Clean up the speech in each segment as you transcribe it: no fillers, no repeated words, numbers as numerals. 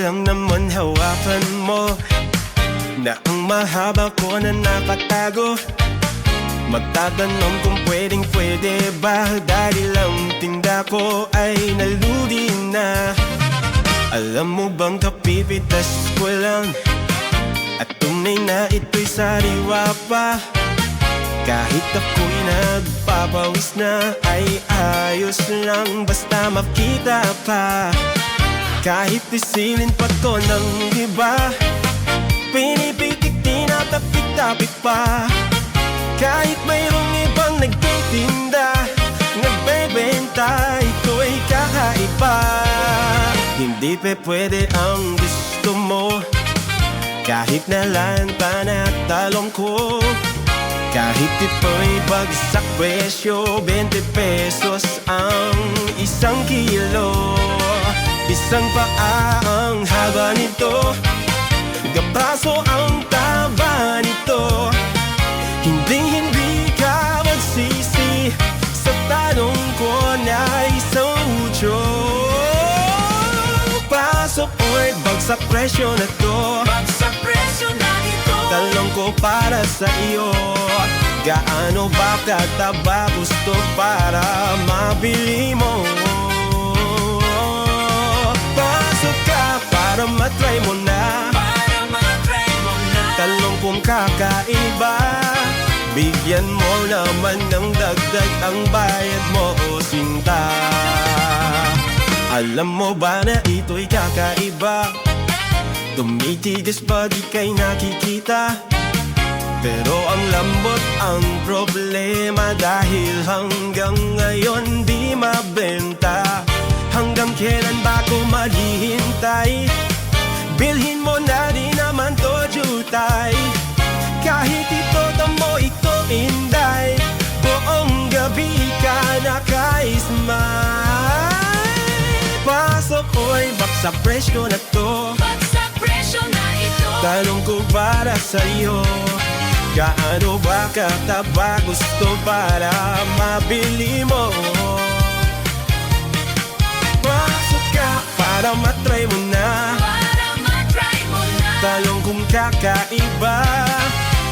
lang naman hawakan mo na ang mahaba ko na nakatago. Magtatanong kung pwede ba, dahil ang tinda ko ay naludi na. Alam mo bang kapipitas ko lang, at tunay na ito'y sariwa pa. Kahit ako'y nagpapawis na, ay ayos lang basta makita pa. Kahit isilin pa to ng iba, pinipitik, tinatapik-tapik pa. Kahit mayroong ibang nagtitinda, nagbebenta, ito'y kakaiba. Hindi pwede ang gusto mo, kahit nalan pa na talong ko. Kahit ito'y bagsak presyo, 20 pesos ang isang kilo. Isang paa ang haba nito, gabraso ang taba nito. Hindi ka magsisi sa tanong ko na isang utyo. Pasok mo'y bagsak presyo na to, bagsak presyo na ito. talong ko para sa iyo. Gaano ba kataba gusto para mabili mo? Pasok ka para matry mo na, Para matry mo na. talong kong kakaiba. Bigyan mo naman ng dagdag ang bayad mo, o sinta. Alam mo ba na ito'y kakaiba? Tumitigas pa di kay nakikita, pero ang lambot ang problema, dahil hanggang ngayon di mabenta. Hanggang kailan ba ko maghihintay? Bilhin mo na di naman to jutay. Kahit ito tamo, ito inday, buong gabi ka naka-smile. Pasok ko'y baksak presyo na to, Bagsak presyo na ito. tanong ko para sa'yo. Gaano ba kataba gusto para mabili mo? Pasok ka para matry mo na, Para matry mo na. talong kong kakaiba.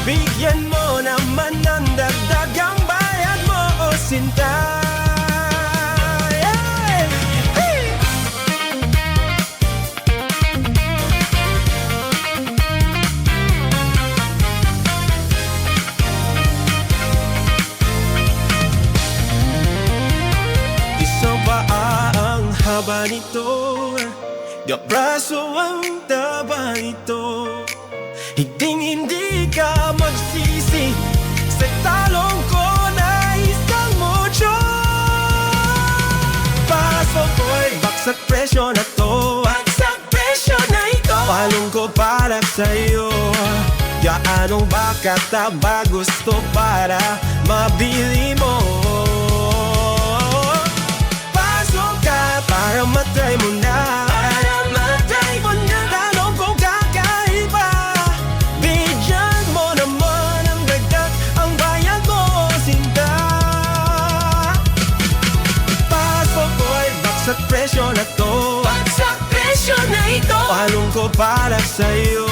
Bigyan mo naman ng dagdag ang bayad mo, o sinta. Yeah! Hey! Isang paa ang haba nito, gabraso ang taba nito. Hindi ka magsisi sa talong ko na isang mucho. Pasok ko'y baksak presyo na to, Bagsak presyo na ito. palong ko para sa'yo. Gaano ba kataba gusto para mabili mo? Pasok ka para matry mo na, Para matry mo na. talong kong kakaiba. Bigyan mo naman ang dagdag ang bayad mo, o sinta. Pasok ko'y baksak presyo na to, Bagsak presyo na ito. palong ko para sa'yo.